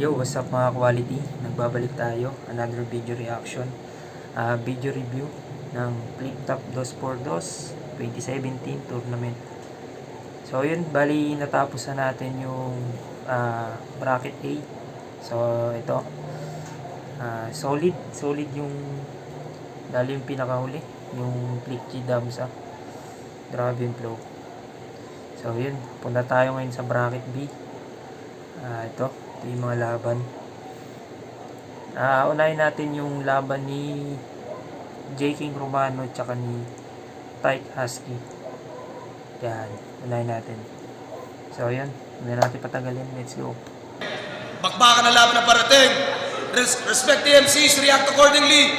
Yo, what's up mga quality? Nagbabalik tayo. Another video reaction. Video review ng Flip Top 2x2 2017 tournament. So yun, bali natapos na natin yung bracket A. So ito, solid yung dali yung pinakahuli, yung Click G Damsa. Grabe yung flow. So yun, punta tayo ngayon sa bracket B. Ito yung mga laban. Unahin natin yung laban ni J. King Romano tsaka ni Tyke Husky. Yan, unahin natin. So yan, hindi natin patagalin. Let's go. Bakbakan na laban na parating. Respect the MCs, react accordingly.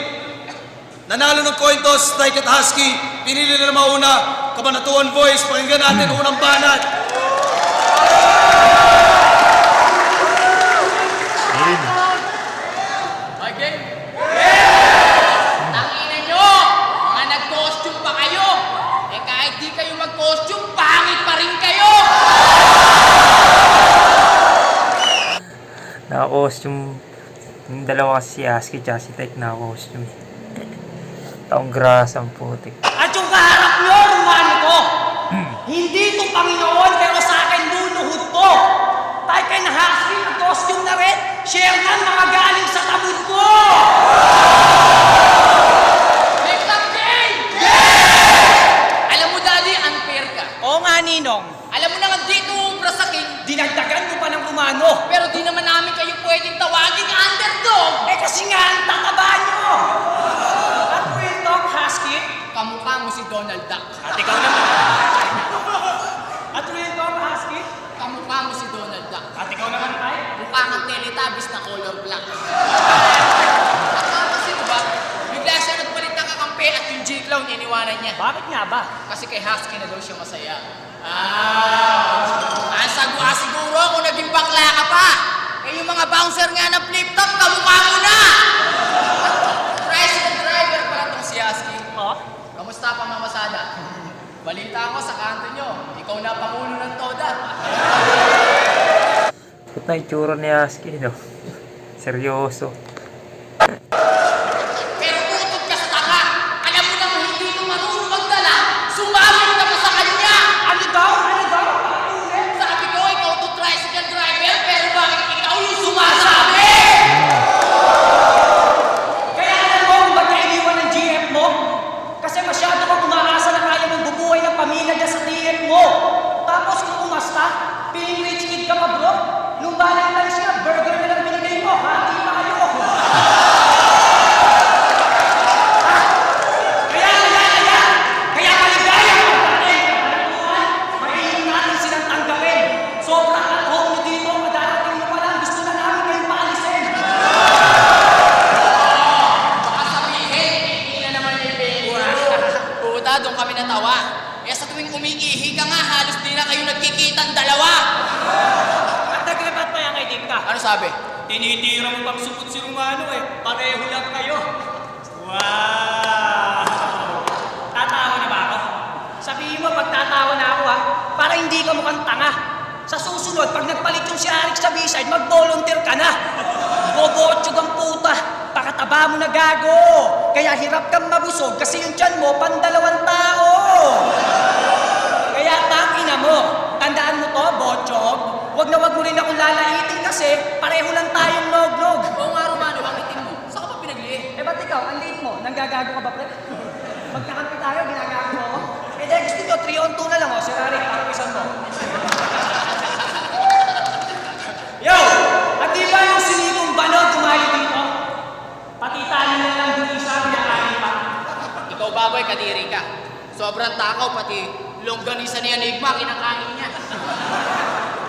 Nanalo ng coin toss, Tyke at Husky. Pinili na mauna. Kabanatuan Voice, pakinggan natin unang banat. Tangina nyo! Mga nag-costume pa kayo! Eh kahit di kayo mag-costume, pangit pa rin kayo! Naka-costume. Yung dalawa kasi si Husky tsaka si Tyke naka-costume. Taong grasang putik. At yung kaharap nyo, Romano ko, hindi ito Panginoon, pero sa akin luluhod to. Tayo kay na Husky, ang costume na rin, share na mga galing sa tabod ko! Next up, game! Yeah! Alam mo, Daddy, unfair ka. Oo nga, Ninong. Alam mo naman dito, ubra sa king, Dinagdagan mo pa ng Romano. pero di naman namin kayo pwedeng tawaging underdog. Eh kasi nga, ang tataba nyo! At real talk, Husky, Kamukha mo si Donald Duck. at ikaw naman. At real talk, Husky, Kamukha mo si Donald Duck. at ikaw naman, Tay. Mukha kang Teletubbies na color black. At kasi diba, bigla siya nagpalit ng kakampi at yung J-Clown iniwanan niya. Bakit nga ba? Kasi kay Husky na daw siya masaya. Ang sagwa siguro kung naging bakla ka pa. Eh yung mga bouncer nga ng flip top, kamukha mo na! Tricycle driver pala tong si Husky. Oh? Kamusta pa mamasada? Balita ko sa kanto nyo, ikaw na pangulo ng Toda. Ba't na itsura ni Husky, no? Seryoso. Pero utod ka sa tanga. Alam mo naman hindi ito marunong magdala. Sumabit ka pa sa kanya. Ano daw? Ano daw? Ulit? Sabi ko, ikaw to tricycle driver, pero bakit ikaw yung sumasabi? Kaya alam mo kung ba't niya iniwan ng GF mo? Kasi masyado kang umaasa na kaya mong bubuhay ng pamilya niya sa TF mo. Tapos kung umasta, feeling rich kid ka pa bro. Nung Valentine's siya, burger na lang binigay mo. Hati pa kayo. Kaya maligaya ka natin. Mahiling natin silang tanggapin. Sobrang at home nyo dito. Madarating nyo pa lang. Gusto na namin kayong paalisin. Baka sabihin, hindi na naman yung baby. Puta, doon kami natawa. Eh sa tuwing umiihi ka nga, halos di na kayo nagkikita ang dalawa. At nagrebat pa yan kay Dikta. Ano sabi? Tinitira mo pang supot si Romano eh. Pareho lang kayo. Wow! Tatawa na ba ako? Sabihin mo pag tatawa na ako ha, para hindi ka mukhang tanga. Sa susunod, pag nagpalit yung si Arik sa B-side, mag-volunteer ka na. Bobotsog ang puta. Pakataba mo na gago. Kaya hirap kang mabusog kasi yung tiyan mo, pandalawang tao. Kaya tangina mo. Tandaan mo to, botsog. Wag mo rin akong lalaitin kasi pareho lang tayong nog-nog. Oo nga, Romano, ang itim mo. Saan ka pa pinagli? Eh ba't ikaw, ang liit mo? Nanggagago ka ba, pre? Magkakampi tayo, ginagago mo ako. Eh dahil gusto nyo, 3 on 2 na lang, oh. Sir Arik, pakipisan mo. Yo! At di ba yung sinibong banog tumayo dito? Pati tali na lang dun isa, pinakain pa. Ikaw baboy, kadiri ka. Sobrang takaw, pati longganisa ni Enigma, kinakain niya.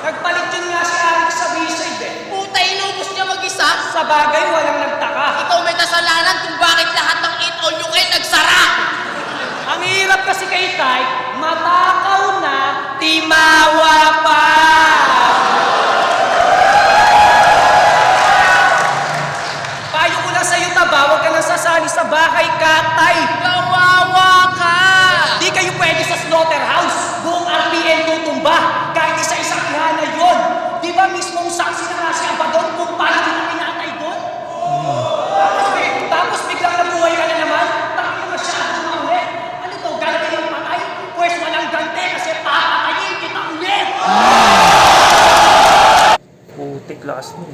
Nagpalit yun nga si Arik sa B-side eh. Puta, inubos niya mag-isa. Sa bagay, walang nagtaka. Ikaw may kasalanan kung bakit lahat ng eat all you can nagsara. Ang hirap kasi kay Tay, matakaw na, timawa pa! Payo ko lang sa'yo, taba, huwag ka nang sasali sa bahay, Katay! Kawawa ka! Di kayo pwede sa slaughterhouse, buong RPN tutumba, kahit isa-isang ihana yun! Di ba mismong saksi na nga si Abadon kung paano lakas mo.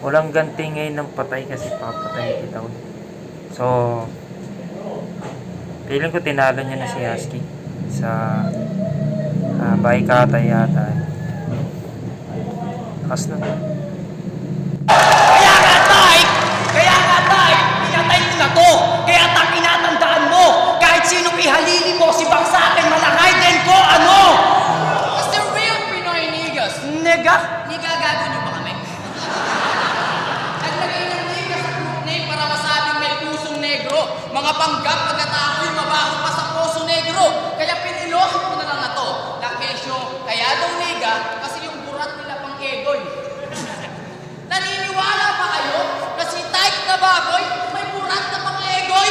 Walang ganti ngayon ng patay kasi papatay kita ulit. So, feeling ko tinalo niya na si Husky sa Baikata yata. Lakas na. Kaya nga, Tay, pinatay ko na to. Kaya tinatandaan mo, kahit sinong ihalili mo si Bang sa akin, malakay din ko, ano? As the real Pinoy niggas. Nega? Nigagago niyo ba kami? Naglagay ng nigga sa group name para masabing may pusong negro. Mga panggap pagkatako'y mabaho pa sa poso negro. Kaya pinilosok ko na lang na to. Na kesyo, kaya daw nigga, kasi yung burat nila pang egoy. Naniniwala ba kayo na si Tyke na baboy may burat na pang egoy?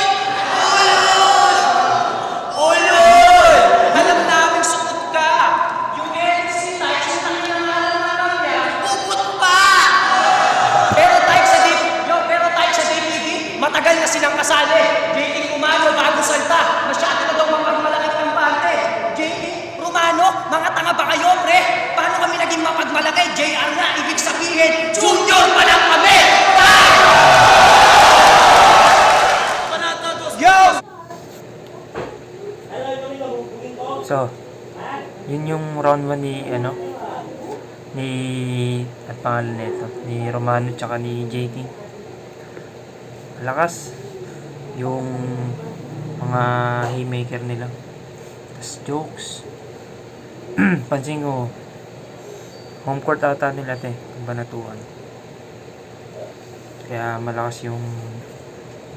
Oloy! Alam namin sukot ka. Yung LC Type, sa nangyayala na lang yan. Puput pa! Pero Type sa DVD, matagal na silang kasali. JT Romano, bago salta. Masyado na daw mapagmalakit ng bante. JT Romano, mga tanga ba kayo, pre? Paano kami naging mapagmalaki? JR na, ibig sabihin, junior pa lang kami! Yo! So, yun yung round 1 ni at pangalan nito, ni Romano tsaka ni JT. Lakas yung mga haymaker nila. Tas jokes. Pansin ko, home court ata nila Banatuan. Kaya malakas yung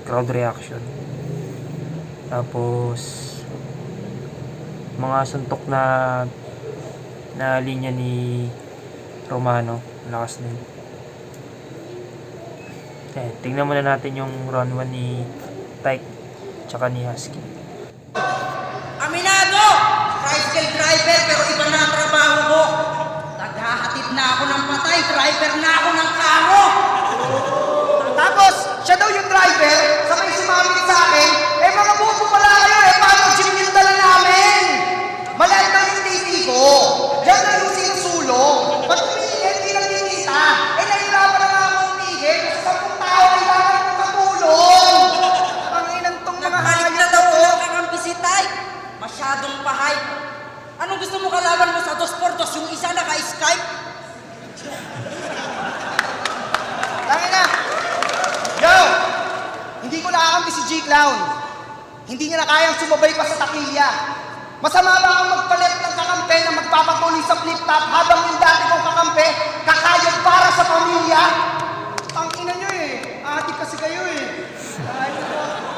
crowd reaction. Tapos mga suntok na linya ni Romano, lakas din. Okay, tingnan muna natin yung round 1 ni Tyke tsaka ni Husky. Aminado! Tricycle driver pero iba na ang trabaho ko. Naghahatid na ako ng patay, driver na ako ng karo. Tapos, siya daw yung driver, sabay sumamit sa akin, mga bobo pala kayo paano jeep yung dala namin? Malalim na yung TV ko. Yan na yung sinusulong. Ba't umihigit, hindi lang kikita? Nahirapan na nga ako umihigit, kasi 10 tao kailangan ko matulong. Panginan tong mga Nagbalik na daw ko ng kakampi si Tay. Masyadong pahay. Anong gusto mo kalaban mo sa 2x2? Yung isa naka-Skype? Tangin na! Yo! Hindi ko nakakampi si G-Clown. Hindi niya na kayang sumabay pa sa takilya. Masama ba akong magpalit ng kakampi na magpapatuloy sa flip-top habang yung dati kong kakampi kakayod para sa pamilya? Ang ina nyo Adik kasi kayo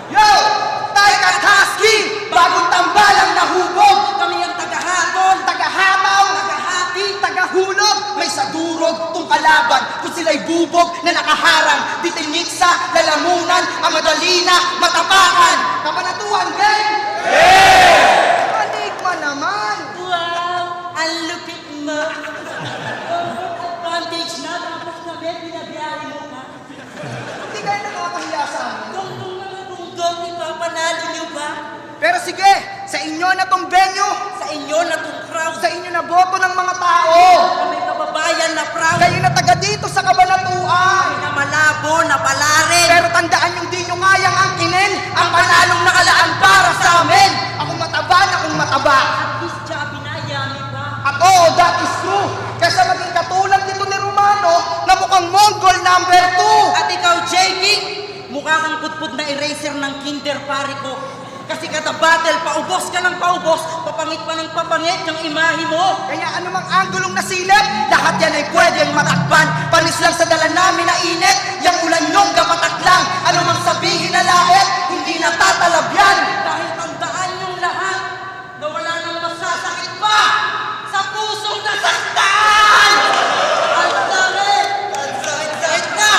Yo! Tyke at Husky! Bagong tambalang nahubog! Kami ang tagahaton, Tagahataw! tagahati, Tagahulog! May sadurog tong kalaban kung sila'y bubog na nakaharang. Di tiniksa, lalamunan, ang madalina, matapakan. Kabanatuan, gang! Manig naman! wow! Ang lupit mo! Advantage na, tapos na binabiyahe mo ka. Hindi kayo nakakahiya sa amin. Dungdung mga dungdung, ipapanalo niyo ba? Pero sige, sa inyo na tong venue, Sa inyo na tong crowd, sa inyo na boto ng mga tao. may kababayan na proud, Kayo na taga dito sa Kabanatuan. na malabo, na palarin. Pero tandaan yung di nyo ngayang angkinin ang panalong nakalaan para sa amin. Akong mataba na kung mataba. At least Jabi na, yami pa. At oo, that is true. Kesa maging katulad nito ni Romano na mukhang Mongol number 2. At ikaw, J. King, mukha kang putput na eraser ng kinder pare ko. Kasi kada battle, paubos ka ng paubos, papangit pa ng papangit yung imahe mo. Kaya anumang anggulong nasilip, lahat yan ay pwedeng matakpan. Panis lang sa dala namin na init, yung ulan nyong gapatak lang. Anumang sabihin na lahit, hindi natatalab yan. Dahil tandaan yung lahat na wala nang masasakit pa sa pusong nasaktan! Ang sakit na!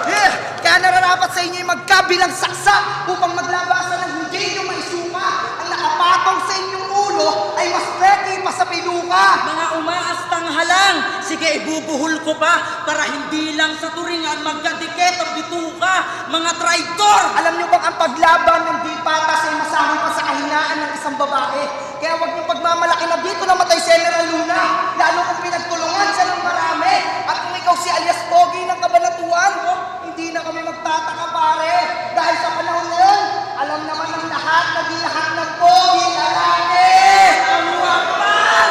Yeah, kaya nararapat sa inyo yung magkabilang saksa upang maglabasan ng hindi nyo maisuka. Ang nakapatong sa inyong ulo ay mas pwede pa sa piluka. Mga umaastang halang, sige ibubuhol ko pa para hindi lang sa turingan magkadikit ang bituka. Mga traitor! Alam nyo bang ang paglaban ng di patas ay masabi pa sa kahinaan ng isang babae? Kaya huwag nyo pagmamalaki na dito namatay si General Luna. Lalo kung pinagtulungan siya ng marami. At kung ikaw si alias Pogi ng Kabanatuan, hindi na kami magtataka pare. Dahil sa panahon ngayon, alam naman ng lahat na di lahat ng Pogi lalaki. Ang wakpan!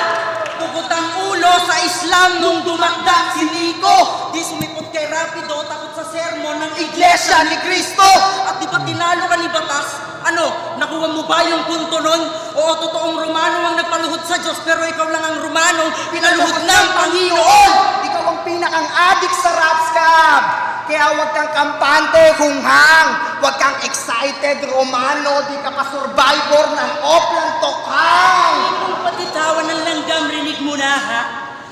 Pugot ang ulo sa Islam nung dumakdak si Nico. Di sumipot kay Rapido, takot sa sermon ng Iglesia ni Cristo. At di ba tinalo ka ni Batas? Ano, nakuha mo ba yung punto nun? Oo, totoong Romano ang nagpaluhod sa Diyos, pero ikaw lang ang Romano, pinaluhod ng Panginoon! Ikaw ang pinakang adik sa rap scab. Kaya huwag kang kampante, hunghang. Huwag kang excited, Romano. Di ka pa survivor ng Oplan Tokhang. Kung patitawan ng langgam, rinig mo na ha?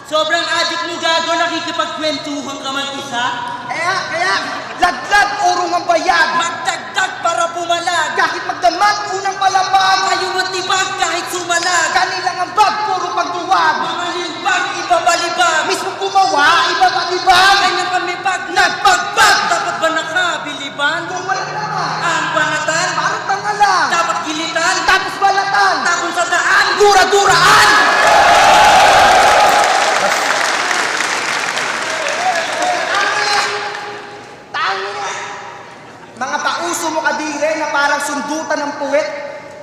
Sobrang adik mo gago, nakikipagkwentuhan ka mag-isa? Kaya, laglag urong ang bayag. Magdagdag para pumalag! Kahit magdamag, unang palabag. Ayaw matibag kahit sumalag! Kanilang ang bag, puro pagduwag. Mga limbag, ibabalibag! Mismo gumawa, iba ba ibang? Kanya kami pag nagpagbag! Dapat ba nakabiliban? Kung wala naman, Ang banatan? parang tanga lang. Dapat gilitan? Tapos balatan. Tapon sa daan? Dura-duraan! Mga pauso mo kadire na parang sundutan ng puwet.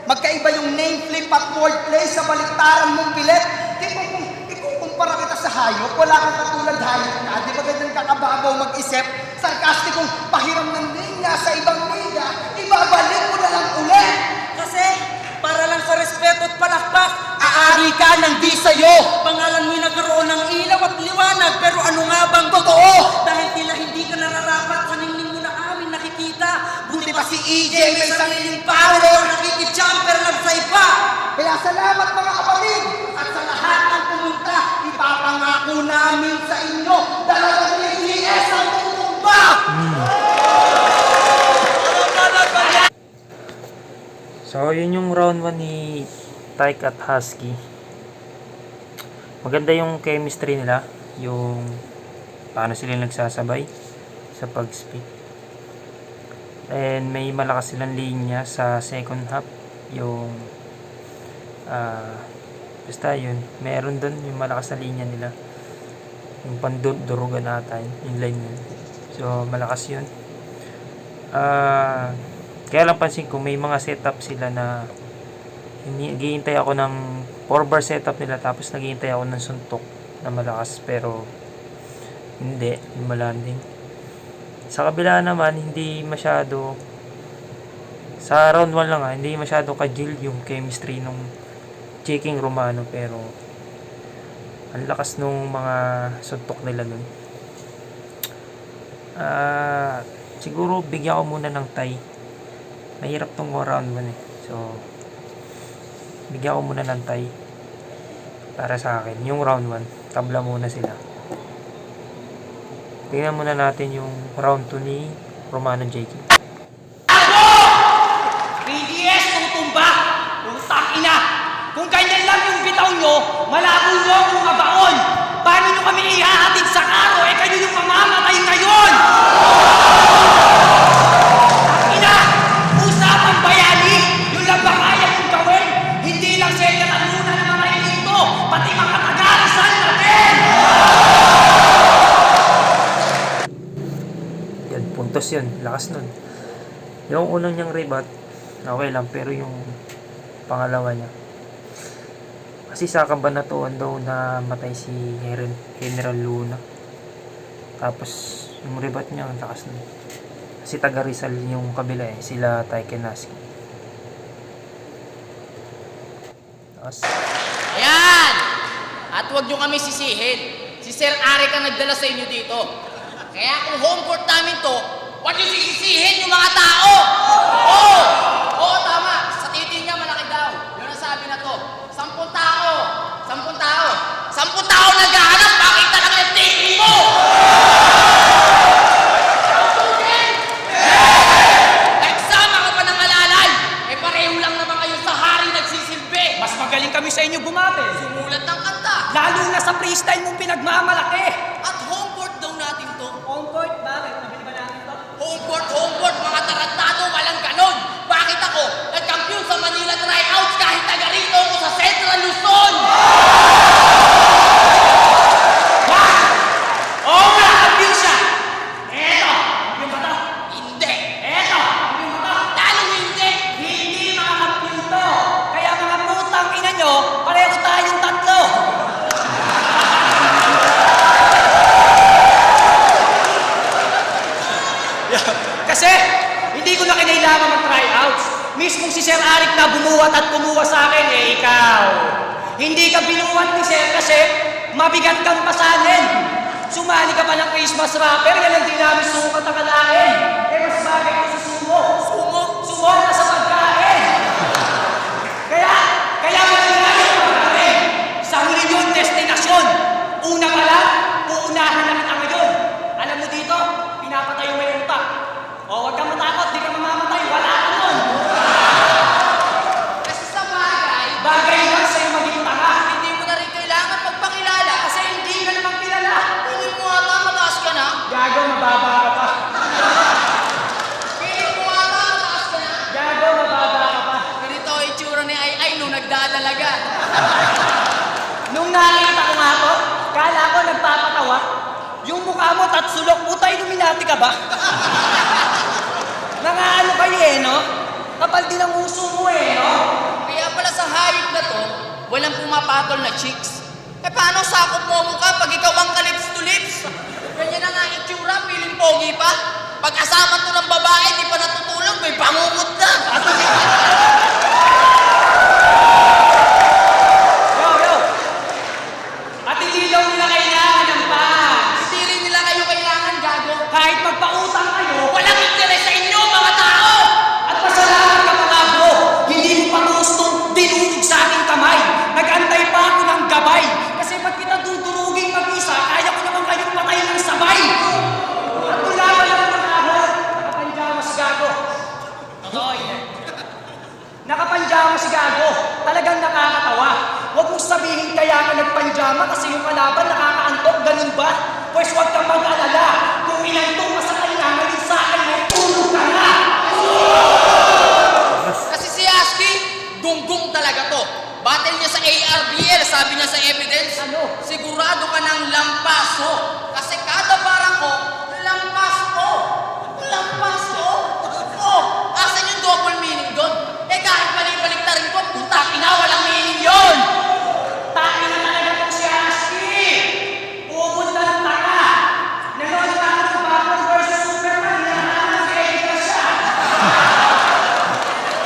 Magkaiba yung name flip at wordplay sa baliktaran mong bilet. Ikukumpara kita sa hayop, wala kang katulad hayop ka. Di ba ganyan kakababaw mag-isip? Sarkastikong pahiram ng linya sa ibang linya, ibabalik mo na lang ulit. Kasi, para lang sa respeto at palakpak, aari ka ng di sa'yo. Pangalan mo'y nagkaroon ng ilaw at liwanag, pero ano nga bang totoo? Dahil tila hindi ka nararapat sa ningning mo na amin nakikita. Buti pa si EJ may sariling power, nakikijumper lang sa iba. Kaya salamat mga kapatid at sa lahat ng pumunta, ipapangako namin sa inyo, dalagang ABS ang tutumba! So, yun yung round 1 ni Tyke at Husky. Maganda yung chemistry nila. Yung paano sila nagsasabay sa pag-speak. And may malakas silang linya sa second half. Yung basta yun. Meron dun yung malakas na linya nila. Yung pandurugan ata yung line yun. So, malakas yun. Kaya lang pansin ko may mga setup sila na naghihintay ako ng 4-bar setup nila tapos naghihintay ako ng suntok na malakas pero hindi malanding. Sa kabila naman hindi masyado sa round 1 lang hindi masyado ka-jill yung chemistry nung Checking Romano pero ang lakas nung mga suntok nila nun. Siguro bigyan ko muna ng tie. Mahirap tong round 1 So, bigyan ko muna ng tie. Para sa akin. Yung round 1. Tabla muna sila. Tingnan muna natin yung round 2 ni Romano JK. BDS, tutumba! Utang ina! Kung ganyan lang yung bitaw nyo, malabo nyo kung mabaon! Paano nyo kami ihahatid sa karo? Kayo yung mamamatay ngayon! Ina! Usapang bayani! Yun lang ba kaya kong gawin? Hindi lang siya at muna na namatay dito, pati mga taga-Rizal natin! Yan, puntos yun. Lakas nun. Yung unang niyang rebut, okay lang. Pero yung pangalawa niya. Kasi sa kabanatuan daw na matay si General Luna. Tapos, yung rebut niya, ang lakas nun. Kasi taga Rizal yung kabila sila Tyke and Husky. Tapos, Ayan! At huwag nyo kami sisihin. Si Sir Arik ang nagdala sa inyo dito. Kaya kung home court namin to, huwag nyo sisihin yung mga tao! Oo! Oo, tama. Sa titi niya, malaki daw. Yun ang sabi na to. 10 tao! 10 tao! 10 tao naghahanap! Bakit talaga yung titi mo? Nagsama ka pa ng alalay! Eh pareho lang naman kayo sa hari nagsisilbi! Mas magaling kami sa inyo bumate. Sumulat ng kanta! Lalo na sa freestyle mong pinagmamalaki. At home court daw natin to. Comfort, bakit? Mabili ba natin to? Home court, mga tarantado, walang ganon. Bakit ako? Nag-champion sa Manila Tryouts kahit taga rito ako sa Central Luzon! Wah! Mismong si Sir Arik na bumuhat at kumuha sa akin, ikaw. Hindi ka binuhat ni Sir kasi mabigat kang pasanin. Sumali ka pa ng Christmas wrapper, yan ang di namin sukat akalain. Mas bagay ko sa sumo. Sumo na sa pagkain. Kaya maligaya ang pagkain. Sa huli yung destinasyon. Una pa lang, uunahan na kita ngayon. Alam mo dito, pinapatay mo yung utak. Huwag kang matakot, di ka mamamatay, wala ka nun. Kasi sa bagay Lang sa'yo maging tanga. hindi mo na rin kailangan magpakilala Kasi hindi ka naman kilala. Piling mo ata mataas ka na. Gago, mababa ka pa. Piling mo ata mataas ka na. Gago, mababa ka pa. Ganito ang itsura ni Ay nung nagdadalaga. Nung nakita ko nga to, kala ko nagpapatawa. Yung mukha mo tatsulok, puta, Illuminati ka ba? Nangaano kayo no? Kapal din ang uso mo no? Kaya pala sa hayop na to, walang pumapatol na chicks. Paano sakop mo mukha pag ikaw ang ka-lips to lips? Ganyan na nga itsura, piling pogi pa. Pag kasama to ng babae, di pa natutulog, may pangungot na. Yo! At hindi daw nila kailangan ng pants. Hindi rin nila kayo kailangan gago. Kahit magpautang kayo, Walang interes sa inyo, mga tao! at pasalamat ka pa nga bro, hindi mo pa gustong dinurog sa aking kamay. Nag-antay pa ako ng gabay. Kasi ba't kita duduruging mag-isa, kaya ko naman kayong patayin ng sabay. At wala ka lang ng ahon, nakapanjamas gago. Totoo yun. Nakapanjama si Gago. Talagang nakakatawa. Huwag mong sabihin kaya ka nagpanjama kasi yung kalaban nakakaantok. Ganun ba? Pues huwag kang mag-alala. Kung inantong ka sa kanya, ngayon sa akin may tulog ka na. Kasi si Aski, gunggong talaga to. Battle niya sa ARBL, sabi niya sa evidence. Ano? Sigurado ka ng lampaso. Kasi kada barang ko, lampaso. Lampaso. Oh, asan yung double meaning doon? Kahit balik-baliktarin ko, putang ina, walang meaning yun. Tayo na talaga po si Aski. Pupunta ng taka. Nanonood ako ng Batman vs. Superman. Hinahanap si Edgar siya.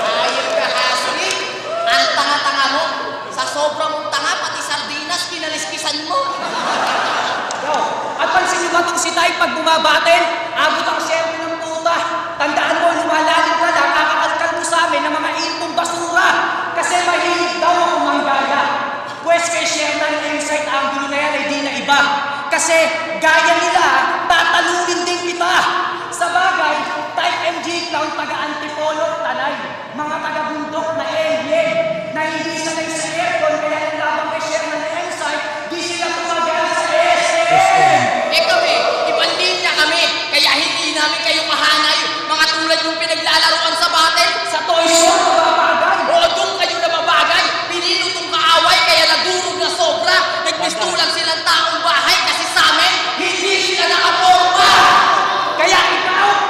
Ayun ka, Aski. Ang tanga-tanga mo. Sa sobrang mong tanga, pati sardinas, kinaliskisan mo. Yo, at pansin niyo ba itong si Tay pag bumabatin? Abot ang serve ng puta. Tandaan mo, lumalalim ka lang, kakakalkal mo sa amin ng mga intong basura. Kasi mahilig daw ako manggaya. Pwes kay share ng insight ang gulo na yan ay di na iba. Kasi gaya nila, tatalunin din kita. Sa bagay, type MG clown taga-antipolo talay. Mga taga-bundok na alien. Na hindi sanay sa aircon, kaya yung labang kay share ng insight, di sila tumagaya sa SM. Kami, ibang linya kami. Kaya hindi namin kayo mahanay. Mga tulad yung pinaglalaroan sa battle. Sa toy shop, mababagay. O doon kayo nababagay. Pinilutong kaaway kaya nagurog na sobra. Nagpistulan silang taong bahay kasi sa amin, hindi sila nakaporma. Kaya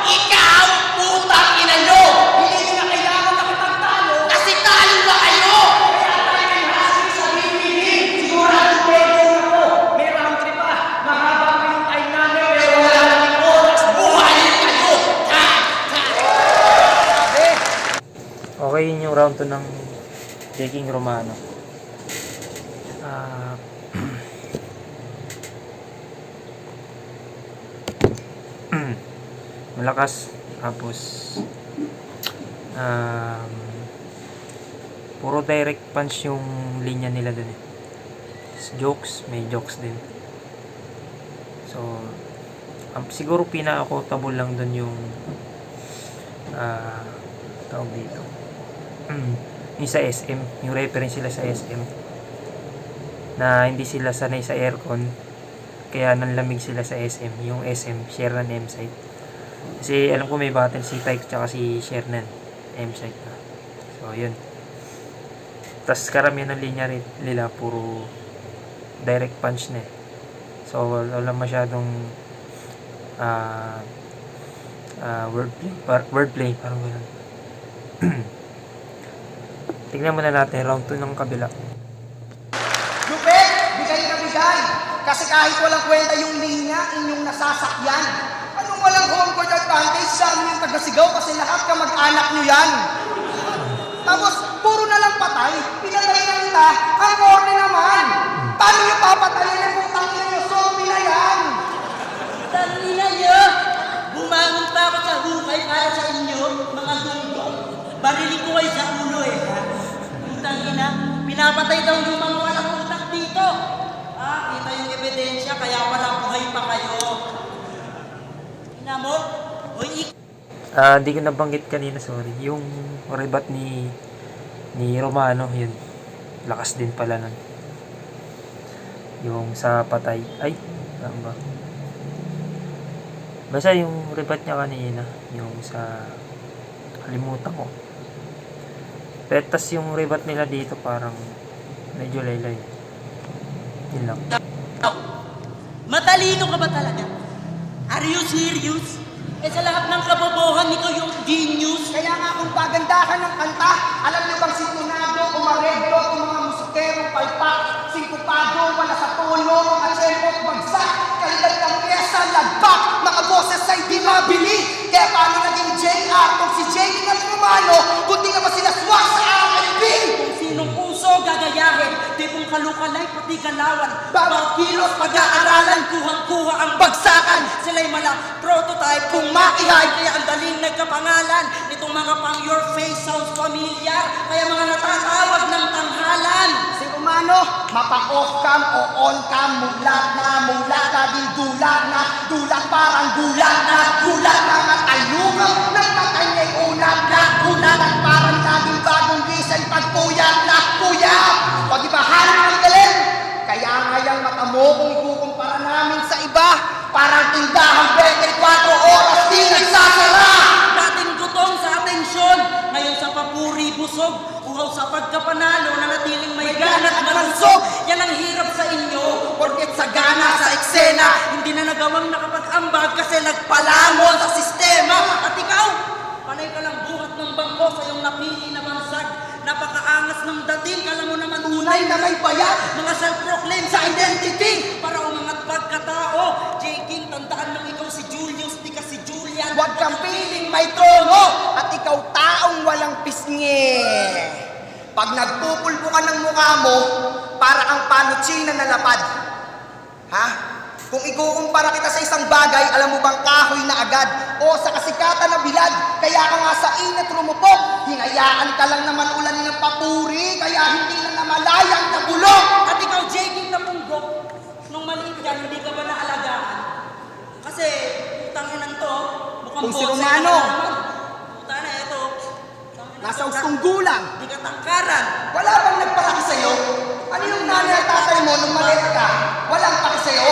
Ikaw, putang ina nyo. hindi nyo na kailangan nakipagtalo. Kasi talo na kayo. Kaya tayo kay Husky sa DVD. Sigurado pwede na po. May round trip pa. Mahaba pa yung time namin pero wala namang oras. Buhayin kayo. Ha? Okay, yun yung round 2 ng King Romano. Malakas. Tapos puro direct punch yung linya nila dun eh. Jokes, may jokes din. So siguro pinaka-quotable lang dun yung tawag dito yung sa SM, yung reference sila sa SM na hindi sila sanay sa aircon kaya nanlamig sila sa SM, yung SM share ng M-site kasi alam ko may battle si Tyke tsaka si share ng M-site na. So yun, tas karamihan ng linya nila puro direct punch na eh. So wala masyadong wordplay parang gano'n. Tignan muna natin round 2 ng kabila. Lupet, bigay na bigay. Kasi kahit walang kwenta yung linya, inyong nasasakyan. Anong walang home court advantage sa amin yung taga-Sigaw kasi lahat ka mag-anak nyo yan. Tapos, puro na lang patay. Pinatay na kita, ang korne naman. Paano niyo papatayin ang putang ina niyo? Zombie na yan. Tangina niyo! Bumangon pa ako sa hukay para sa inyo, mga gunggong. Bariling ko kayo sa ulo eh, ha? Tangina, pinapatay daw yung mga walang utak dito. Ah, kita yung ebidensya, kaya pala buhay pa kayo. Ina mo? Hoy, Di ko nabanggit kanina, sorry. Yung rebat ni Romano, yun. Lakas din pala nun. Yung sa patay. Ay, saan ba? Basta yung rebat niya kanina, yung sa kalimutan ko. Petas yung rebat nila dito parang medyo laylay. Yun lang. matalino ka ba talaga? Are you serious? Eh sa lahat ng kabobohan, ikaw yung genius. Kaya nga kung pagandahan ng kanta, alam niyo bang si Tunado, Umareglo, yung mga musikerong palpak, singkupado, wala sa tono, mga tempo, bagsak, kalidad ng pyesa, lagpak, mga boses ay di mabili. Kaya paano naging JR kung si JD at Romano, kundi nga ba sila swak sa RLB? Kung sinong puso gagayahin, di mong kalukalay pati galawan. Bawat kilos pag-aaralan, Kuhang-kuha ang bagsakan. Sila'y malang prototype kung maihay. Kaya ang daling nagkapangalan nitong mga pang your face sounds familiar. Kaya mga natatawag ng tanghalan. Si Romano, mapa-off cam o on cam, mulat na, din dulat parang gulat na, matalungaw, nagpatay niya'y unat na, at parang laging bagong gisay, pagpuyat na, pag-ibahan ng galing. Kaya ngayang mata mo kung ikukumpara namin sa iba, parang tindahang 24 oras di nagsasara. Dating gutom sa atensyon, ngayon sa papuri busog, uhaw sa pagkapanalo, nanatiling may ganat malansog. Yan ang hirap sa inyo, porket sa gana sa eksena, hindi na nagawang nakapag-ambag kasi nagpalamon sa sistema. At ikaw, panay ka lang buhat ng bangko sa iyong napili na bansag. Napakaangas ng dating, kala mo naman Tunay na may bayat, mga self-proclaim sa identity para umangat pagkatao. J. King, tandaan lang ikaw si Julius, di ka si Julian. huwag kang piling may trono, at ikaw taong walang pisngi. Pag nagpupulbo ka ng mukha mo, para ang panutsina na lapad. Ha? Kung ikukumpara kita sa isang bagay, alam mo bang kahoy na agad? O sa kasikatan na bilad, kaya ka nga sa init rumupok, hinayaan ka lang naman ulan ng papuri, kaya hindi na namalayang nabulok. At ikaw, J. King na punggok, nung maliit ka, hindi ka ba naalagaan? Kasi, utang inan to, mukhang Kung si botse Romano. ka na naman. Puta na, eto. Nasa ustong gulang. Di ka tangkaran. Wala bang nagpalaki sa'yo? Ano yung nanay at tatay mo nung maliit ka? Walang paki sa'yo?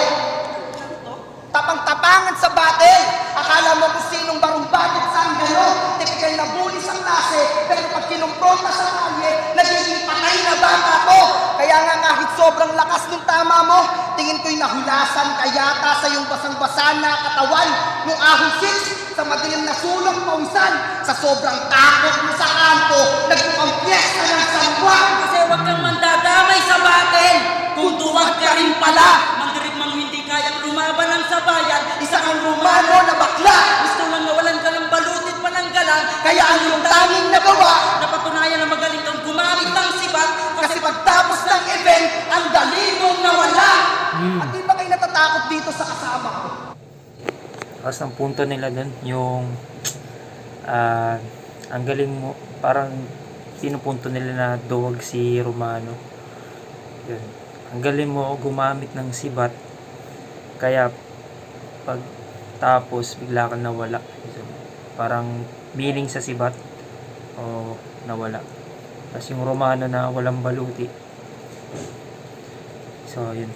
Tapang-tapangan sa battle. Akala mo kung sinong barumbagot sa anggalo. Tipikal na bully sa klase. Pero pag kinumpronta sa kalye, nagiging patay na bata ko. Kaya nga kahit sobrang lakas ng tama mo, tingin ko'y nahulasan kayata sa iyong basang-basa na katawan. Nung ahong 6, sa madilim na sulong pawisan. Sa sobrang takot mo sa kanto, nagmukhang piyesta ng sangwa. Kasi huwag kang mandadamay sa battle. Kung duwag ka rin pala, mandirigmang hindi kayang lumaban ng sabayan, isa kang Romano na bakla. Gusto lang nawalan ka ng balutit pa ng galang, Kaya ang iyong tanging nagawa, napatunayan na magaling kang gumamit ng sibat. kasi pagtapos ng event, ang dali mong nawala. At di ba kayo natatakot dito sa kasama ko? Tapos ang punto nila dun, yung ang galing mo, parang pinupunto nila na duwag si Romano. Yun. Ang galing mo gumamit ng sibat, kaya pag tapos bigla kang nawala. So, parang meaning sa sibat o nawala. Tapos yung Romano na walang baluti. So, yun.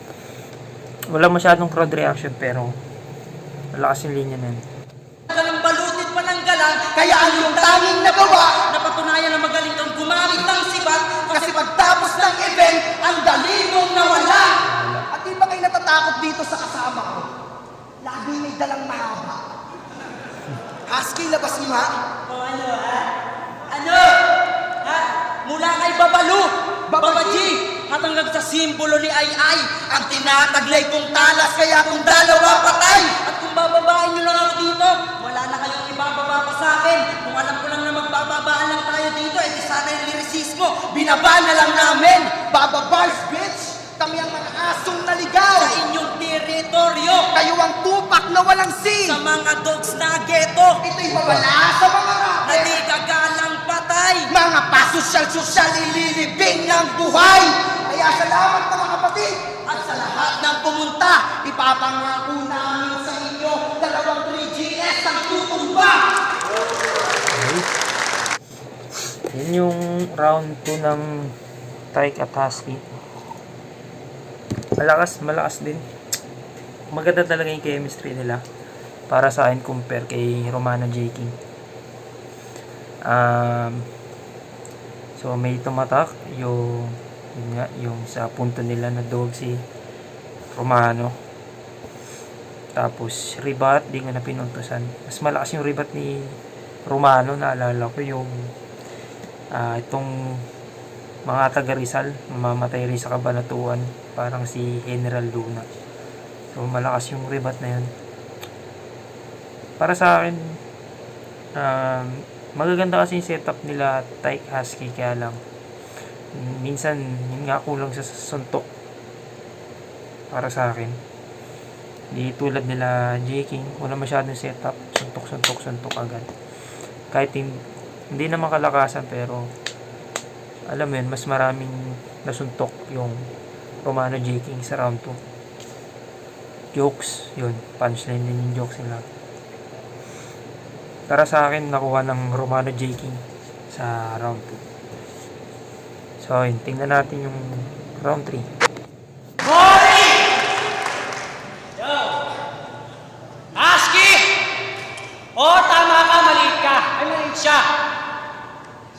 Wala masyadong crowd reaction pero malakas yung linya na yun. Ka ng balutit pa ng galang, Kaya ang iyong tanging nagawa, napatunayan na magaling kang gumamit ng sibat. kasi pagtapos ng event, ang dali mong nawala. At di ba kayo natatakot dito sa kasama ko? Lagi may dalang mahaba. Husky, labas mo ha? O ano ha? Ano? Ha? Mula kay Babalu, Babaji, at hanggang sa simbolo ni Ay, ang tinataglay kong talas, kaya kung dalawa patay. At kung bababain nyo lang ako dito, wala na kayong ibababa pa sa akin. Kung alam ko lang na bababaan lang tayo dito, eh di sana yung lyricismo, binaba na lang namin! Baba bars, bitch! Kami ang mga asong naligaw! Sa inyong teritoryo! Kayo ang tupak na walang sin! Sa mga dogs na ghetto! Ito'y mawala sa mga Na rapper! di gagalang patay! Mga pasosyal-sosyal ililibing ng buhay! Kaya salamat mga kapatid! At sa lahat ng pumunta, ipapangako namin sa inyo, 3GS ang tutumba! Yun yung round 2 ng Tyke at Husky. Malakas din. Maganda talaga yung chemistry nila. Para sa akin, compare kay Romano J. King. So, may tumatak yung sa punto nila na dog si Romano. Tapos, ribat, di ko na pinuntusan. Mas malakas yung ribat ni Romano. Naalala ko yung itong mga taga Rizal, mamamatay rin sa Kabanatuan, parang si General Luna. So malakas yung rebat na yun. Para sa akin, magaganda kasi yung setup nila Tyke Husky, kaya lang minsan yun nga kulang sa suntok para sa akin. Di tulad nila J. King, wala masyadong setup, suntok agad. Kahit hindi naman kalakasan, pero alam mo yun, mas maraming nasuntok yung Romano J. King sa round 2. Jokes, yun, punchline din yung jokes nila. Para sa akin, nakuha ng Romano J. King sa round 2. So yun, tingnan natin yung round 3. Yo! Husky! Tama ka, maliit ka. Ay, maliit siya.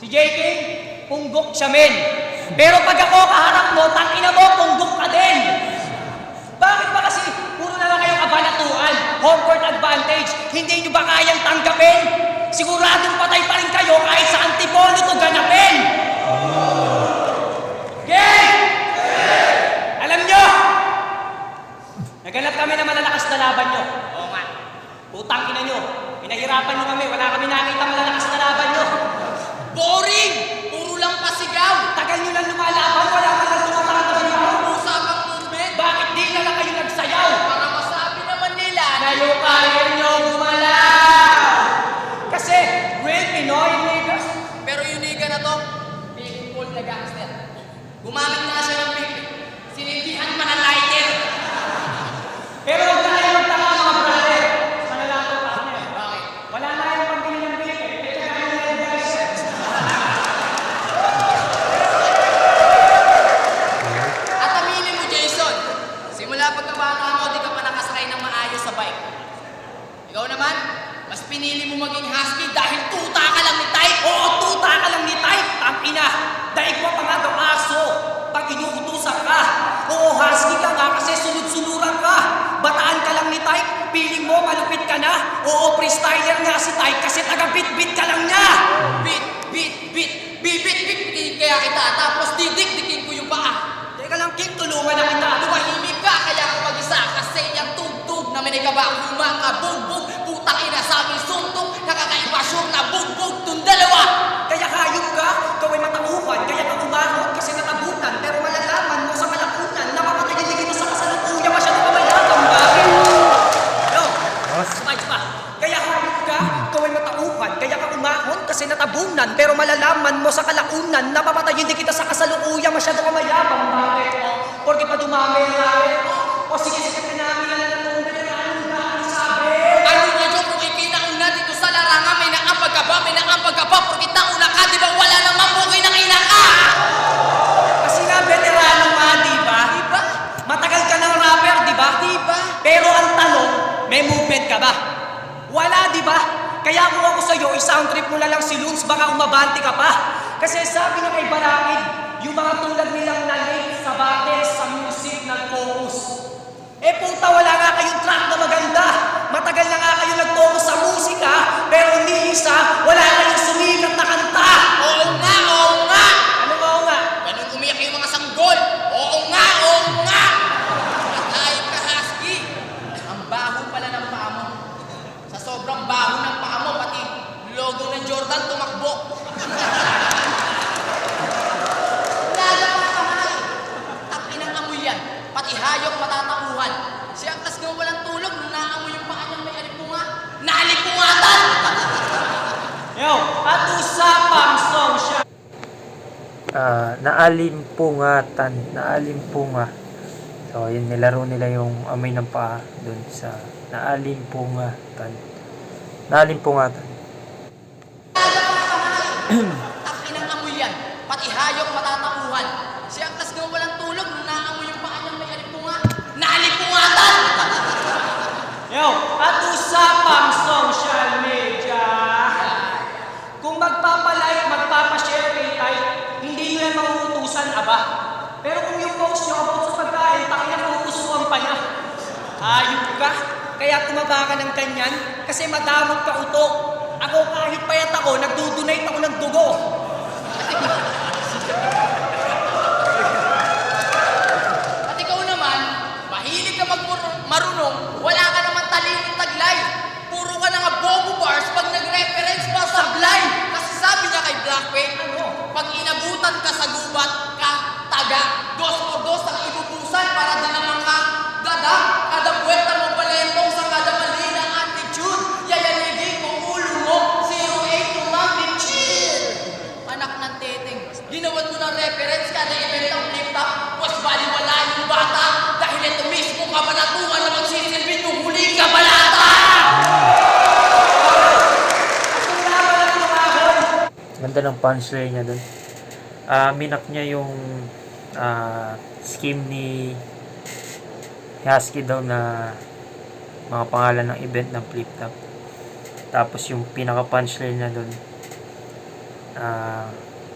Si J. King, punggok siya, men. Pero pag ako kaharap mo, tangina mo, punggok ka din. Bakit ba kasi puro na lang kayong kabanatuan? Home court advantage. Hindi nyo ba kayang tanggapin? Siguradong patay pa rin kayo kahit sa Antipolo to ganapin. Game! Alam nyo, naganap kami na malalakas na laban nyo. Oo nga. Putang ina nyo. Pinahirapan nyo kami. Wala kami nakita malalakas na laban nyo. Boring! Puro lang pasigaw! Tagal nyo lang lumalaban, wala ka lang tumatama sa inyo. Usapang movement! Bakit di na lang kayo nagsayaw? Para masabi naman nila Na yung kaya nyo gumalaw! Kasi, real Pinoy niggas. Pero yung niga na to, big Paul na gangster. Gumamit nga siya ng big. Sinindihan pa ng lighter. Pero huwag na kayo magtaka mga brother. Sa nalato partner. Bakit? Wala na kayong pambili ng big. Kaya kayo na yung guys. At aminin mo, Jason, simula pagkabata mo, di ka pa nakasakay ng maayos sa bike. Ikaw naman, mas pinili mo maging husky dahil tuta ka lang ni Tyke. Oo, tuta ka lang ni Tyke. Tangina. Daig mo pa nga daw aso. Pag inuutusan ka. Oo, husky ka nga kasi sunod-sunuran ka. Bataan ka lang ni Tyke. Piling mo, malupit ka na. Oo, freestyler nga si Tyke kasi taga-bit-bit ka lang niya. Bibit kaya kita, tapos didikdikin ko yung paa. Teka lang, King, tulungan na kita. Tumahimik ka, kaya ako mag-isa kasi yung tugtog na may nagabang kumakabugbog. Putang ina, sabi suntok, nakakaiba sure na bugbog tong dalawa. Kaya hayop ka, ikaw ay matauhan, kaya ka umahon kasi natabunan. Pero malalaman mo sa kalakunan, napapatayin din kita sa kasalukuyan, masyado ka mayabang. Bakit? Yo, sabay pa. Kaya hayop ka, ikaw ay matauhan, kaya ka umahon kasi natabunan. Pero malalaman mo sa kalaunan, napapatayin din kita sa kasalukuyan, masyado ka mayabang. Bakit? Porque pa dumami ang namin. O sige, ka namin na natungan na anong daan sabi. Ano nga dyan kung ikinauna dito sa larangan, may naampag ka ba, porque nauna ka, di ba wala namang bukay ng ina ka? Kasi nga, veterano nga, di ba? Diba? Matagal ka ng rapper, di ba? Diba? Pero ang tanong, may movement ka ba? Wala, di ba? Kaya kung ako sa'yo, isang trip mo na lang si Luns, baka umabante ka pa. Kasi sabi nga kay Barakid, yung mga tulad nilang na-late sa battle, sa music, nag-focus. Eh puta, wala nga kayong track na maganda. Matagal na nga kayo nag-focus sa musika, pero hindi isa, wala kayong sumikat na kanta. Oo nga, oo nga! Ano nga nga? Ganun umiyak yung mga sanggol. Oo nga, oo nga! Matayip ka, husky. Ang baho pala ng paa mo. Sa sobrang baho ng paa mo, pati logo ng Jordan tumakbo. Naalimpungatan. So, yun, nilaro nila yung amoy ng paa dun sa Naalimpungatan. Takinang amoy yan. Pati hayop matatakuhan. Si Angkas nga walang tulog nung naamoy yung paa niyang may alipunga. Naalipungatan! Yo, at usapang social media. Kung magpapalike, magpapashare kay Tay, hindi nyo yan mauutusan, aba. Pero kung yung post nyo about sa pagkain, takinang uusukan pa niya. Ayup ka. Kaya tumaba ka ng kanyan kasi madamot ka utok. Ako kahit payat ako, nagdudonate ako ng dugo. At ikaw naman, mahilig ka marunong, wala ka naman talinong taglay. Puro ka na nga bobo bars pag nag-reference pa sa blind. Kasi sabi niya kay Blackpink, pag inabutan ka sa gubat, ka taga. 2 por 2 ang ibubusan para din naman ka gada. Kada buweta mo palentong sa kada mali ng attitude. Yayaligin mo ulo mo, 08 tumamit chill. Anak ng teteng, ginawan mo ng reference kada event ng flip-top. Was baliwala yung bata dahil ito mismo kabanatuan na magsisilbin yung huling kabanata. Ganda ng punchline niya dun. Minak niya yung scheme ni Husky daw na mga pangalan ng event ng flip-top. Tapos yung pinaka punchline niya dun,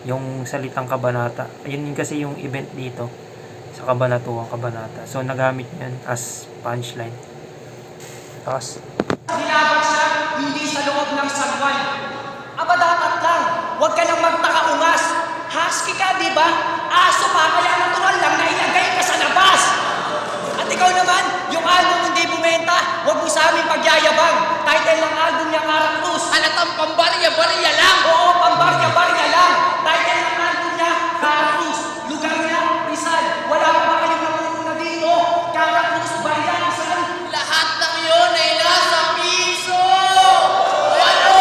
yung salitang kabanata. Yun kasi yung event dito sa Kabanatuang Kabanata. So nagamit niya yun as punchline. Tapos Nilabag siya, hindi sa loob ng sagwan. Aba dapat lang, huwag ka nang magtaka-ungas. Husky ka, di ba? Aso pa, kaya natural lang na ilagay ka sa labas. At ikaw naman, yung album hindi bumenta, huwag mo sa amin pagyayabang. Title ng album niya, Caracruz. Alatang pambarya-barya lang. Oo, pambarya-barya lang. Title ng album niya, Caracruz. Lugar niya, Rizal. Wala pa ba kayong namumuna dito? Caracruz, Barya, Rizal. Lahat ng yun ay nasa piso! Ano?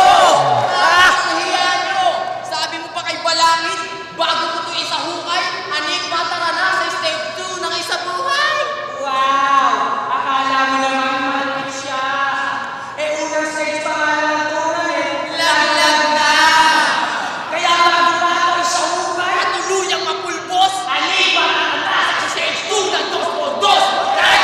Ang hiya nyo! Sabi mo pa kay Balangit, bago ko ito isahukay, anik matara na sa stage 2 ng isa buhay! Wow! Akala mo naman malapit siya. Unang stage pa nga lang ang tournament. Laglag na! Kaya bago pa ako isahukay, At tuluyang mapulbos, anig matanda sa stage 2 ng 2 por 2! Right?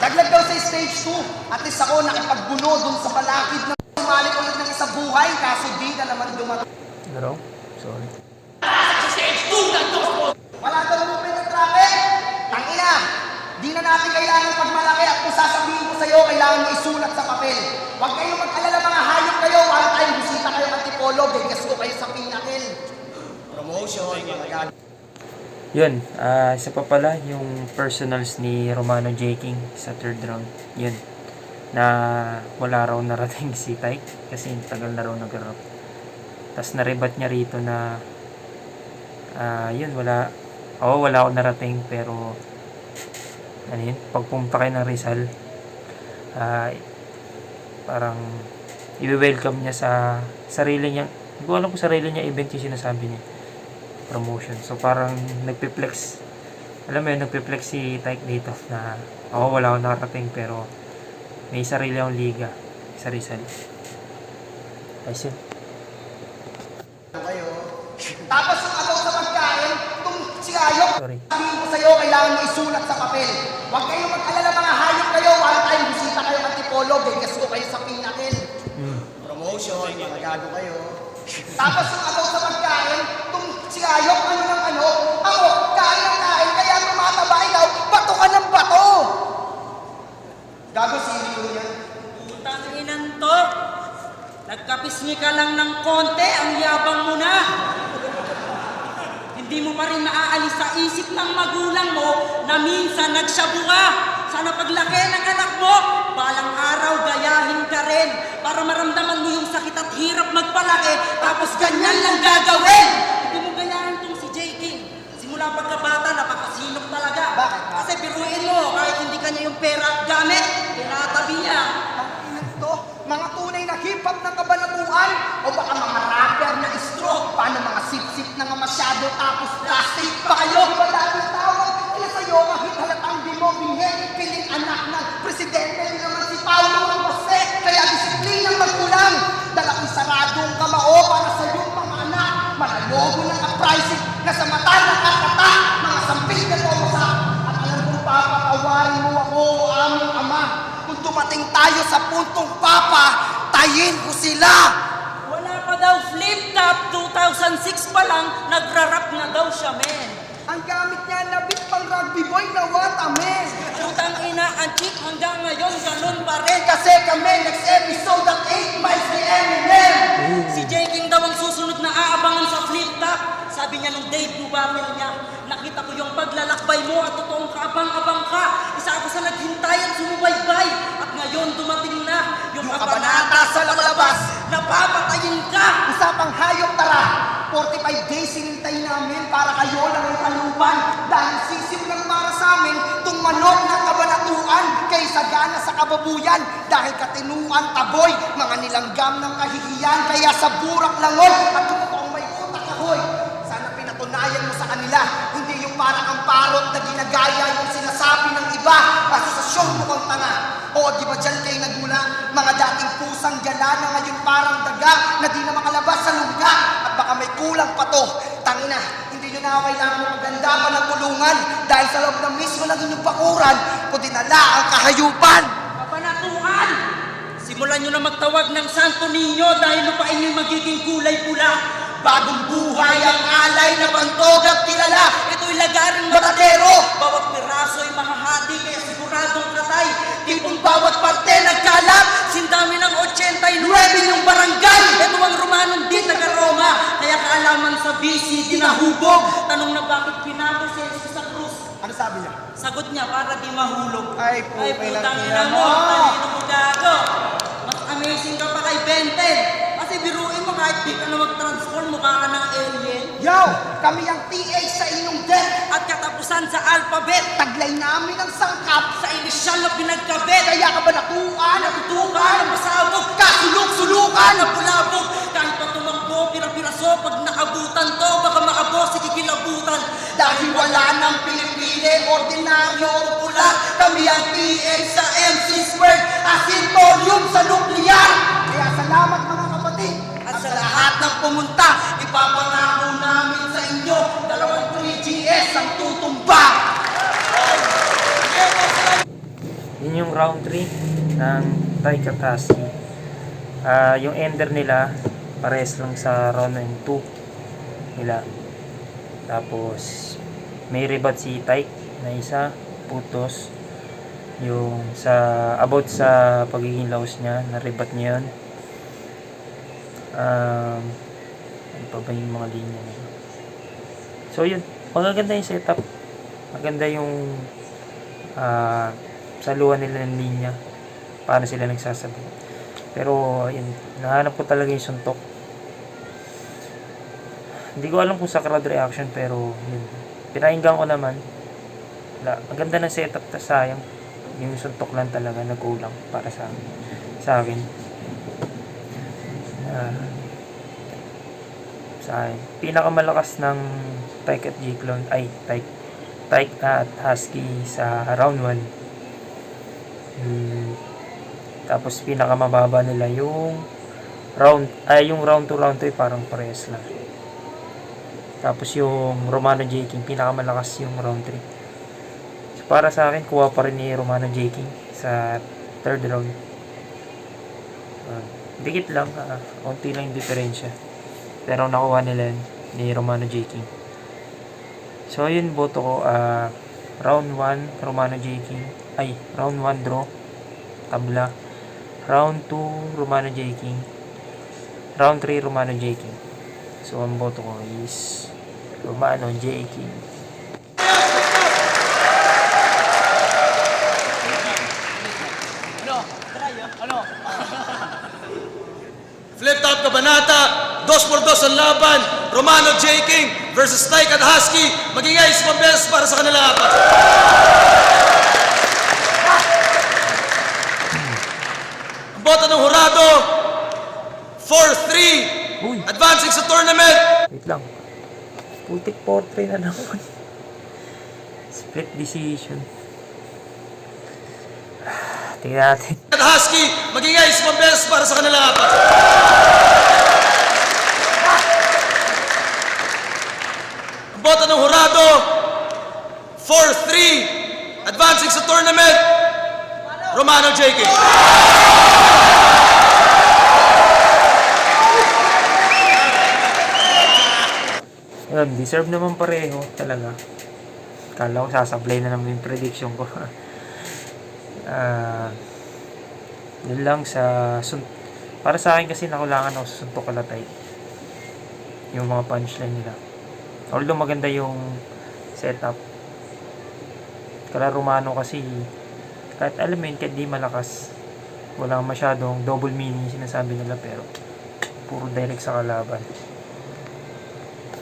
Daglag daw sa stage 2. At least ako nakipagbuno dun sa balakid na sumali ulit ng isang buhay. Kaso di na naman dumating. Ano? Sorry. Sa stage 2 ng 2 por Wala daw movement ng traffic. Tangina, di na natin kailangan pagmalaki at kung sasabihin ko sa'yo, kailangan mo isulat sa papel. Huwag kayong mag-alala mga hayop kayo. Wala tayong bisita kayo ng tipolo. Bigas ko kayo sa pinakil. Promotion. yun, isa pa pala yung personals ni Romano J. King sa third round. Yun, na wala raw narating si Tyke kasi tagal na raw nag-rock. Tapos narebat niya rito na yun, wala ako narating, pero ano yun, pagpunta kayo ng Rizal, parang i-welcome niya sa sarili niya. Hindi ko alam kung sarili niya event yung sinasabi niya, promotion. So parang nagpe-flex, alam mo yun, nagpe-flex si Tyke dito na wala ako nakarating pero may sarili akong liga sa Rizal. Ayos yun. Tapos yung agaw sa pagkain, itong si Ayok, Sorry. sabihin ko sa'yo, kailangan mo isulat sa papel. Huwag kayong mag-alala mga hayop kayo. Wala tayong bisita kayo ng tipolo. Bigas ko kayo sa pinakil. Promotion, mga gago kayo. Tapos yung about sa pagkain, itong si Ayok, ano ng ano, ako, kain ng kain, kaya tumataba ikaw, bato ka ng bato! Gago, sili ko yan. Putang inan to. Nagkapisngi ka lang ng konti, ang yabang mo na. Hindi mo pa rin naaalis sa isip ng magulang mo na minsan nagsyabu ka. Sana paglaki ng anak mo, balang araw gayahin ka rin para maramdaman mo yung sakit at hirap magpalaki, tapos ganyan lang gagawin. Hindi mo gayahin tong si J. King. Simula pagkabata, napakasinop talaga. Bakit? Kasi biruin mo, kahit hindi kanya yung pera at gamit, tinatabi niya. Ang inan to, mga tunay na hip-hop ng kabanatuan, o baka mga rapper na stroke, paano mga sip-sip na nga masyado tapos plastic pa kayo? Wala yung tawag, kaya sa'yo kahit halatang di mo binhe, piling anak ng presidente ni naman si Paulo Jose, kaya disiplinang magkulang, dala kong saradong kamao para sa iyong mga anak, malalobo ng uprising na sa mata ng katata, mga sampil na tomosa, at alam kong papatawarin mo ako, o aming ama, kung dumating tayo sa puntong papatayin ko sila. Wala pa daw flip-top, 2006 pa lang, nagra-rap na daw siya, men. Ang gamit niya nabit pang rugby boy na watamen. Putang ina, ang chick hanggang ngayon, ganun pa rin. Kasi kami next episode at 8 miles ni Eminem. Si J. King daw ang susunod na aabangan sa flip-top. Sabi niya nung debut battle niya, nakita ko yung paglalakbay mo at totoong kaabang-abang ka. Isa ako sa naghintay at sumubaybay. At ngayon dumating na yung kabanata sa labas. Napapatayin ka! Usapang hayop tara. 45 days sinintay namin para kayo lang ang kalupan. Dahil sisim lang para sa amin tung manok ng kabanatuan kaysa gana sa kababuyan. Dahil katinuan taboy, mga nilanggam ng kahihiyan. Kaya sa burak langoy at totoong may utak ahoy. Sana pinatunayan mo sa kanila, hindi yung parang ang parot na ginagaya yung sinasabi ng iba. Asosasyon mo kang tanga. O di ba dyan kayo nagmula? Mga dating pusang gala na ngayon parang daga na di na makalabas sa lungga. At baka may kulang pa to. Tangina, hindi nyo na kailangan ng maganda pa ng kulungan. Dahil sa loob ng mismo ng inyong bakuran, kundi nala ang kahayupan. Kabanatuan! Simulan nyo na magtawag ng Santo Niño dahil lupain nyo magiging kulay pula. Bagong buhay ang alay na bantog at kilala. Ito'y lagaring Matadero! Bawat piraso'y mahahati kaya siguradong katay. Tipong bawat parte nagkalat. Sindami ng 89 yung barangay. Ito ang Romanong di taga-Roma. Kaya kaalaman sa BC, dinahubog. Tanong na bakit pinako si Jesus sa krus. Ano sabi niya? Sagot niya para di mahulog. Ay, putang ina mo. Talino mo gago. Mas amazing ka pa kay Benten. Kasi biruin mo kahit di ka na mag-transform, mukha ka ng alien. Yo! Kami ang TH sa inyong death. At katapusan sa alphabet. Taglay namin ang sangkap. Sa inisyal na pinagkabit. Kaya ka ba natuan? Natutukan, napasabog, Kasulok-sulukan! napulabog. Kahit pa tumakbo, pira-piraso, pag naabutan to, baka maabos, sige kilabutan. Dahil wala nang pinipili, ordinaryo o pula. Kami ang TH sa MC Squared, asintolium sa nuklear. Kaya salamat mga kapatid. At sa lahat ng pumunta, ipapangako namin sa inyo, 3GS ang tutumba. Yun yung round 3 ng Tiger Husky. Yung ender nila, pares lang sa round 2 nila. Tapos, may rebat si Tyke na isa, putos. Yung about sa pagiging laos niya, na-rebat niya yun. Ano pa ba yung mga linya niya? So yun, magaganda yung setup. Maganda yung saluhan nila ng linya. Paano sila nagsasabi. Pero yun, nahanap ko talaga yung suntok. Hindi ko alam kung sa crowd reaction, pero yun, pinainggan ko naman. Wala, ang ganda ng setup, sayang yung suntok lang talaga nagkulang para sa akin. Sa akin, pinakamalakas ng Tyke at G-Clone ay Tyke at Husky sa round 1. Tapos pinakamababa nila yung round 2 round 3 parang parehas lang. Tapos yung Romano J. King pinakamalakas yung round 3. So para sa akin kuha pa rin ni Romano J. King sa third round. Dikit lang, konti lang yung diferensya. Pero nakuha nila yun, ni Romano J. King. So, yun, boto ko, round 1, Romano J. King. Ay, round 1, draw. Tabla. Round 2, Romano J. King. Round 3, Romano J. King. So, ang boto ko is Romano J. King. Flip top kabanata, 2x2 ang laban, Romano J. King versus Tyke at Husky. Magingay sa pambeses para sa kanilang apat. Ang boto ng hurado, 4-3, Uy. advancing sa tournament. Wait lang. Putik 4-3 na naman. Split decision. Tingnan natin. At Husky, magingay sa pambeses para sa kanilang apat. Ang boto ng hurado, 4-3, advancing sa tournament, Romano J. King. Yun, deserve naman pareho talaga. Kala ko sasablay na naman yung prediction ko. Yun lang sa para sa akin kasi nakulangan ako sa Suntok Kalatay. Yung mga punchline nila. Although maganda yung setup. Kala Romano kasi kahit alam mo yun, kahit di malakas, walang masyadong double meaning sinasabi nila, pero puro direct sa kalaban.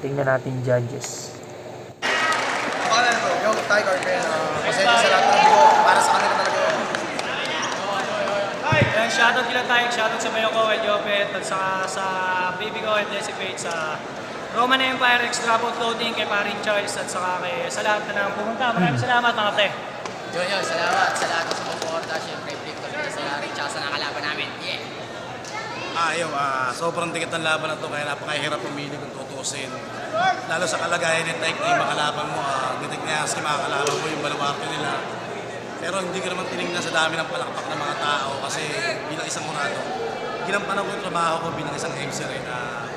Tingnan natin judges. Pangalan ko, yung Tiger Ben, pasensya sa lahat ng video, para sa kanila talaga yun. Ayan, shoutout kila tayo, shoutout sa Mayo ko, El Jopet, at sa baby ko, at Desi Page, sa Roman Empire, X-Dropout Clothing, kay Paring Charles, at saka sa lahat na nang pumunta. Maraming salamat mga te. Yun, salamat sa lahat ng sumuporta. Siyempre, Victor, sa Larry, tsaka sa nakalaban namin. Yeah! Sobrang dikit ng laban na to, kaya napakahirap pumili kung tutusin. Lalo sa kalagayan ni Tyke na yung makalaban mo, Gitik niya kasi makakalaban mo yung baluarte nila. Pero hindi ko naman tinignan sa dami ng palakpak ng mga tao kasi bilang isang hurado, ginampanan ko yung trabaho ko bilang isang MC rin na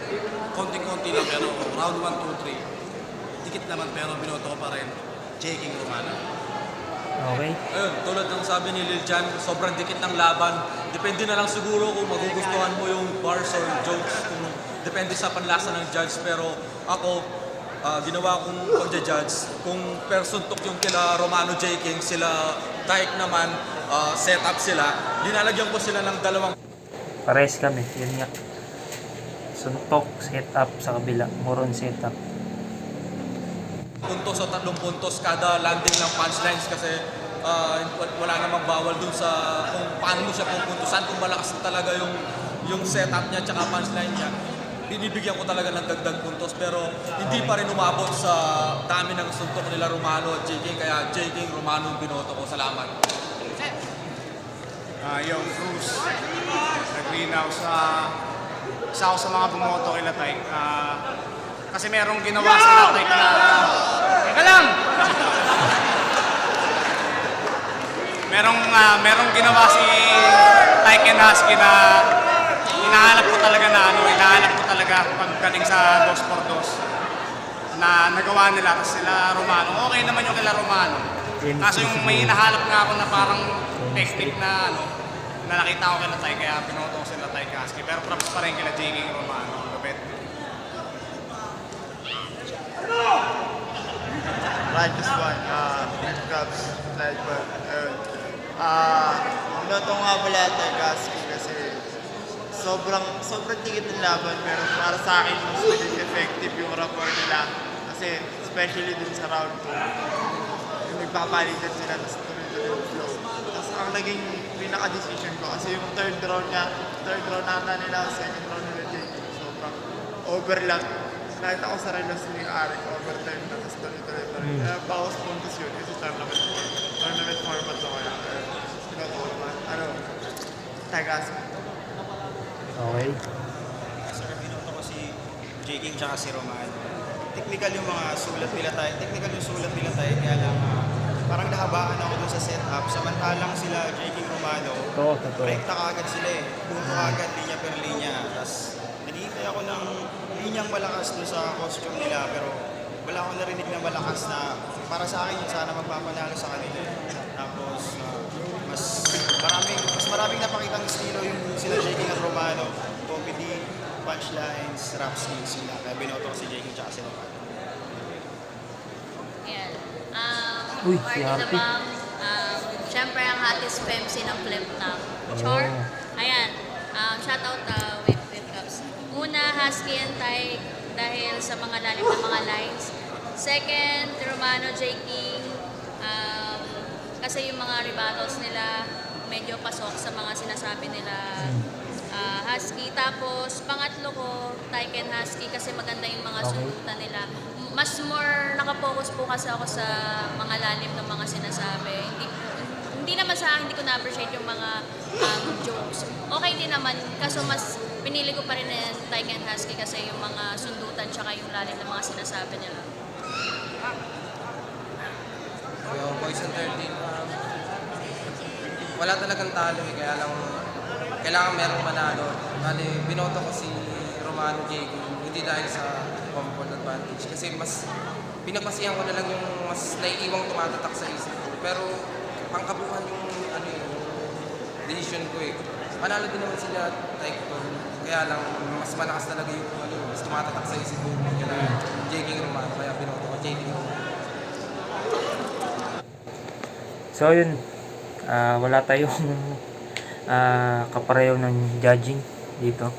konting-konti lang pero round 1, 2, 3, dikit naman pero binoto ko pa rin J. King Romano. Okay? Ayun, tulad ng sabi ni Lil Jan, sobrang dikit ng laban. Depende na lang siguro kung magugustuhan mo yung bars or jokes, kung depende sa panlasa ng judge. Pero ako, ginawa kong pagja-judge. Kung persuntok yung kila Romano J. King, sila Tyke naman, setup sila, dinalagyan ko sila ng dalawang Pares kami, yun nga. Suntok, setup sa kabila. Moron setup. puntos o 3 puntos kada landing ng punchlines kasi wala namang bawal dun sa kung paano mo siya pupuntusan, kung malakas talaga yung setup niya tsaka punchline niya. Binibigyan ko talaga ng dagdag puntos pero hindi pa rin umabot sa dami ng suntok nila Romano at J. King, kaya J. King Romano binoto ko. Salamat. Yung Bruce, naglinaw isa ako sa mga bumoto kay Tyke. Kasi merong ginawa sa Tyke na... Teka lang! merong ginawa si Tyke and Husky na hinahanap ko talaga pagdating sa 2x2 na nagawa nila kasi sila Romano. Okay naman yung kila Romano. Kaso yung may hinahanap nga ako na parang technique na na nakita ko kila Tyke kaya pinoto ko sila Tyke Husky. Pero props pa rin kila J. King Romano. Lupit. Righteous One, Green Cubs, like what? Binoto nga pala Tyke Husky kasi sobrang dikit ng laban pero para sa akin mas naging effective yung rapport nila kasi especially dun sa round 2 yung nagpapalitan sila tapos tuloy-tuloy yung flow. Tapos ang naging pinaka-decision ko kasi yung third round nata nila, second round nila J. King, sobrang overlap. Nakita ko sa relos ni Arik, overtime na tapos tuloy-tuloy. Kaya bawas puntos yun kasi tournament format so kaya pinoto ko naman, Tyke Husky. Okay. Sir, binoto ko si J. King tsaka si Roman. Technical yung mga sulat nila tayo. Kaya lang parang nahabaan ako dun sa setup. Samantalang sila J. King Romano, Totoo. rekta kaagad sila eh. Punto kaagad, linya ko ng linya. Tapos naghihintay ako ng linyang malakas doon sa costume nila, pero wala akong narinig na malakas na para sa akin yun, sana magpapanalo sa kanila. Tapos mas maraming napakitang estilo yung sila J.King at Romano, comedy, punchlines, rap skills nila. Kaya binoto ko si J.King tsaka si Romano. Ayan. Uy, Party si na Harvey. bang, syempre ang hottest femc ng Flip Top. Char. Ayan. Shoutout with cups. Una, Husky and Ty dahil sa mga lalim na mga lines. Second, Romano, J.King. Kasi yung mga rebuttals nila medyo pasok sa mga sinasabi nila Husky. Tapos, pangatlo ko, Tyke and Husky kasi maganda yung mga sundutan nila. Mas more nakapokus po kasi ako sa mga lalim ng mga sinasabi. Hindi naman sa akin, hindi ko na-appreciate yung mga jokes. Okay din naman, kaso mas pinili ko pa rin na Tyke and Husky kasi yung mga sundutan tsaka yung lalim ng mga sinasabi nila. Yung Poison 13, wala talagang talo eh, kaya lang kailangan merong manalo. Bali, binoto ko si Romano J.King, hindi dahil sa comfort advantage. Kasi mas pinagmasihan ko na lang yung mas naiiwang tumatatak sa isip ko. Pero pangkabuhan yung decision ko eh. Manalo din naman sila Taekwondo. Kaya lang mas malakas talaga yung mas tumatatak sa isip ko. Kaya J.King Romano, kaya binoto ko J.King Romano. So yun, wala tayong kapareho ng judging dito.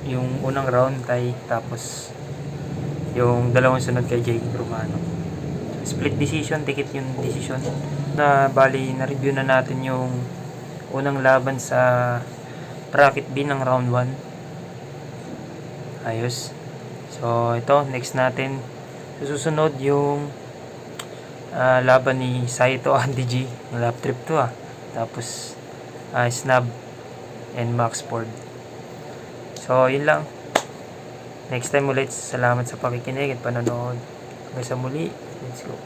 Yung unang round kay, tapos yung dalawang sunod kay J.King Romano. Split decision, tikit yung decision. Bali, na-review na natin yung unang laban sa bracket B ng round 1. Ayos. So ito, next natin. Susunod yung laban ni Saito Andy G. Lap trip to Tapos Snub and Max Ford. So yun lang. Next time ulit. Salamat sa pakikinig at panonood. Hanggang sa muli. Let's go.